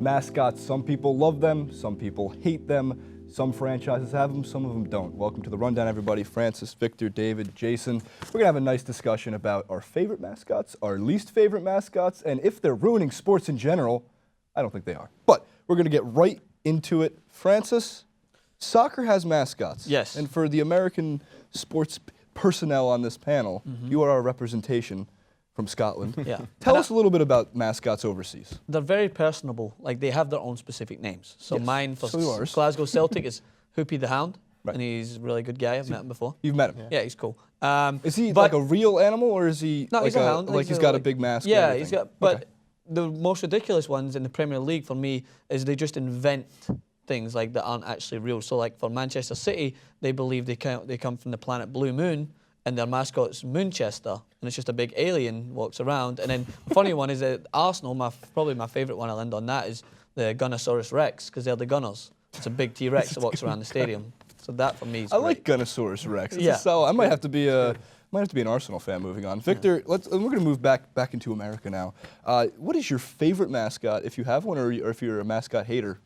Mascots, some people love them, some people hate them. Some franchises have them, some of them don't. Welcome to the Rundown, everybody. Francis, Victor, David, Jason. We're going to have a nice discussion about our favorite mascots, our least favorite mascots, and if they're ruining sports in general. I don't think they are. But we're going to get right into it. Francis, soccer has mascots. Yes. And for the American sports personnel on this panel, you are our representation from Scotland. Yeah. Tell us a little bit about mascots overseas. They're very personable. Like, they have their own specific names. So Yes. mine for So yours. Glasgow Celtic is Hoopy the Hound. Right. And he's a really good guy. I've met him before. You've met him? Yeah, he's cool. Is he like a real animal, or is he No, like he's a hound. like he's got a big mask? and Yeah, everything? he's got. But Okay. the most ridiculous ones in the Premier League for me is they just invent things like that aren't actually real. So like for Manchester City, they believe they come from the planet Blue Moon, and their mascot's Moonchester, and it's just a big alien walks around. And then the funny one is that Arsenal, probably my favourite one, I'll end on that, is the Gunnosaurus Rex, because they're the Gunners. It's a big T-Rex that walks around the stadium. So that for me is I great. like Gunnosaurus Rex. It's Yeah. a solid. I might have to be an Arsenal fan moving on. Victor, we're going to move back into America now. What is your favorite mascot, if you have one, or if you're a mascot hater?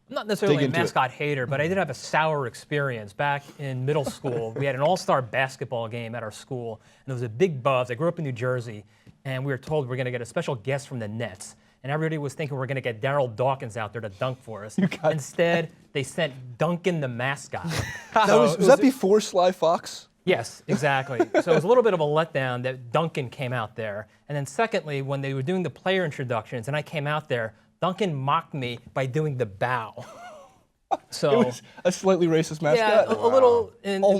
I'm not necessarily a into it. mascot hater, but I did have a sour experience. Back in middle school, we had an all-star basketball game at our school, and there was a big buzz. I grew up in New Jersey, and we were told we're going to get a special guest from the Nets. And everybody was thinking we're going to get Darryl Dawkins out there to dunk for us. Instead, they sent Duncan the mascot. Was that before Sly Fox? Yes, exactly. So it was a little bit of a letdown that Duncan came out there. And then secondly, when they were doing the player introductions and I came out there, Duncan mocked me by doing the bow. So It was a slightly racist mascot? yeah, a little in Oh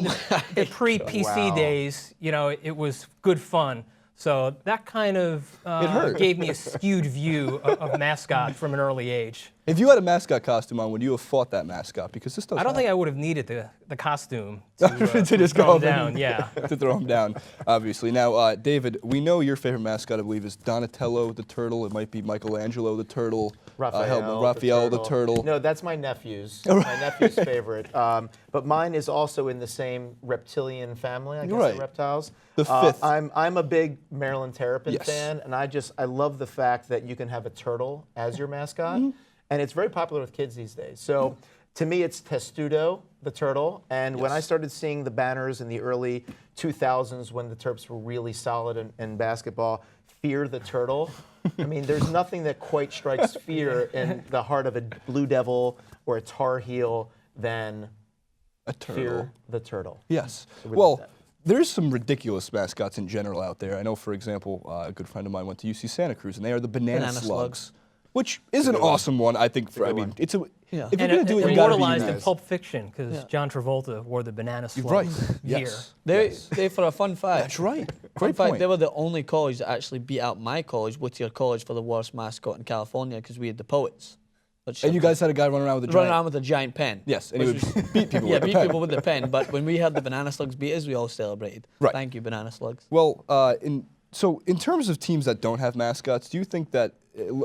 the pre-PC days, you know, it was good fun. So that kind of hurt. gave me a skewed view of mascot from an early age. If you had a mascot costume on, would you have fought that mascot? Because this does I don't think I would have needed the costume to just throw go him down. Yeah. to throw him down, obviously. Now, David, we know your favorite mascot, I believe, is Donatello the turtle. It might be Michelangelo the turtle. Raphael the turtle. No, that's my nephew's. My nephew's favorite. But mine is also in the same reptilian family, I guess, Right. the reptiles. The fifth. I'm a big Maryland Terrapin Yes. fan, and I love the fact that you can have a turtle as your mascot, and it's very popular with kids these days. So to me, it's Testudo the turtle, and when I started seeing the banners in the early 2000s when the Terps were really solid in basketball, Fear the turtle. I mean, there's nothing that quite strikes fear in the heart of a Blue Devil or a Tar Heel than A turtle. Fear the turtle. Yes. we Well, love that. there's some ridiculous mascots in general out there. I know, for example, a good friend of mine went to UC Santa Cruz, and they are the banana slugs, which is an awesome one, I think. I mean, it's a. Yeah. If you're And going to do it, you got to be immortalized in unique. Pulp Fiction because John Travolta wore the banana slugs Right. here. Yes. They, for a fun fact. That's right. Fun Great fact, point. they were the only college that actually beat out my college, Whittier College, for the worst mascot in California because we had the Poets. And you guys had a guy running around with a run giant. around with a giant pen. Yes, and he which would was- beat people Yeah, with a beat pen. people with the pen. But when we had the banana slugs beat us, we all celebrated. Right. Thank you, banana slugs. Well, in terms of teams that don't have mascots, do you think that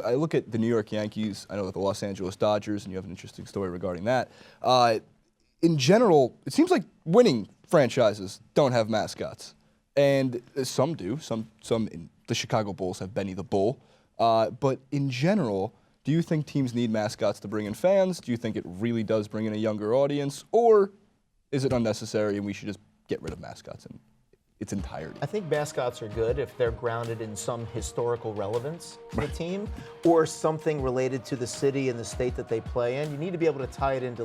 I look at the New York Yankees, I know that the Los Angeles Dodgers, and you have an interesting story regarding that. In general, it seems like winning franchises don't have mascots, and some do. Some the Chicago Bulls have Benny the Bull, but in general, do you think teams need mascots to bring in fans? Do you think it really does bring in a younger audience, or is it unnecessary and we should just get rid of mascots in its entirety? I think mascots are good if they're grounded in some historical relevance to the team or something related to the city and the state that they play in. You need to be able to tie it into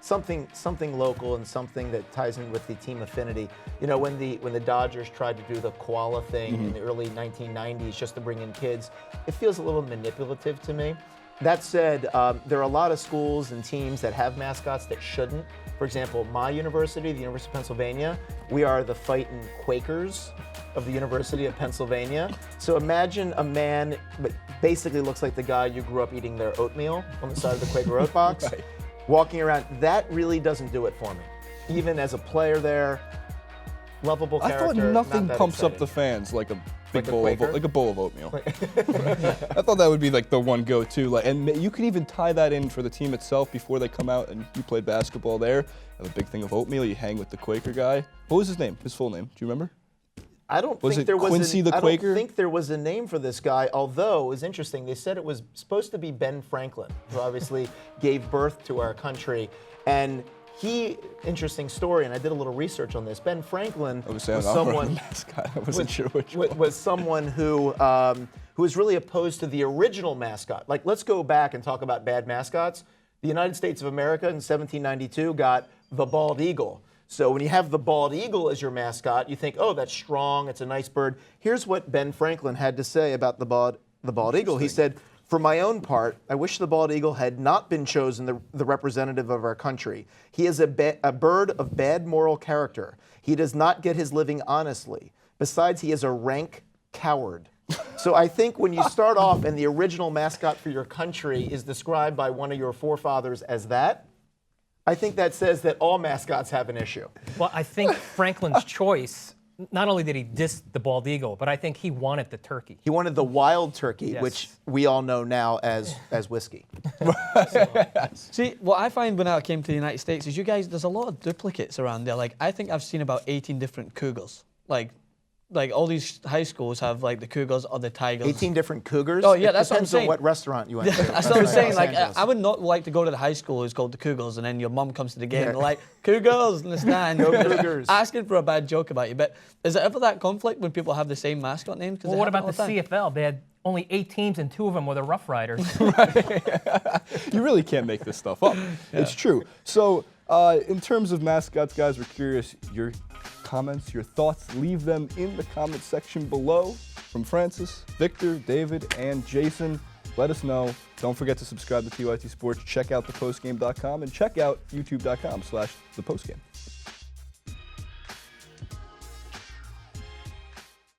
something local and something that ties in with the team affinity. You know, when the Dodgers tried to do the koala thing in the early 1990s just to bring in kids, it feels a little manipulative to me. That said, there are a lot of schools and teams that have mascots that shouldn't. For example, my university, the University of Pennsylvania, we are the fighting Quakers of the University of Pennsylvania. So imagine a man that basically looks like the guy you grew up eating their oatmeal on the side of the Quaker Oat box, Right. walking around. That really doesn't do it for me. Even as a player there, lovable I character. thought nothing not that pumps up the exciting. fans like a big Like a bowl of Quaker? like a bowl of oatmeal. I thought that would be like the one go-to. Like, and you could even tie that in for the team itself before they come out and you played basketball there. Have a big thing of oatmeal. You hang with the Quaker guy. What was his name? His full name? Do you remember? I don't Was think it there was Quincy the Quaker? I don't think there was a name for this guy, although it was interesting. They said it was supposed to be Ben Franklin, who obviously gave birth to our country. And interesting story, and I did a little research on this. Ben Franklin was someone Mascot. I wasn't sure which one. was someone who was really opposed to the original mascot. Like, let's go back and talk about bad mascots. The United States of America in 1792 got the bald eagle. So when you have the bald eagle as your mascot, you think, oh, that's strong, it's a nice bird. Here's what Ben Franklin had to say about the bald eagle. He said, "For my own part, I wish the bald eagle had not been chosen the representative of our country. He is a bird of bad moral character. He does not get his living honestly. Besides, he is a rank coward." So I think when you start off and the original mascot for your country is described by one of your forefathers as that, I think that says that all mascots have an issue. Well, I think Franklin's choice, not only did he diss the bald eagle, but I think he wanted the turkey. He wanted the wild turkey, Yes. which we all know now as whiskey. See, what I find when I came to the United States is there's a lot of duplicates around there. Like, I think I've seen about 18 different cougars. Like all these high schools have like the cougars or the tigers. 18 different cougars? Oh, yeah, It that's what I'm depends on saying. what restaurant you went to. That's what I'm saying. Los Like, Angeles. I would not like to go to the high school who's called the Cougars, and then your mum comes to the game and they're like, Cougars in the stand, Cougars. asking for a bad joke about you. But is there ever that conflict when people have the same mascot names? Well, what about the CFL? They had only 8 teams and 2 of them were the Rough Riders. You really can't make this stuff up. It's true. So, in terms of mascots, guys, we're curious your comments, your thoughts. Leave them in the comment section below. From Francis, Victor, David, and Jason, let us know. Don't forget to subscribe to TYT Sports. Check out thepostgame.com and check out youtube.com/thepostgame.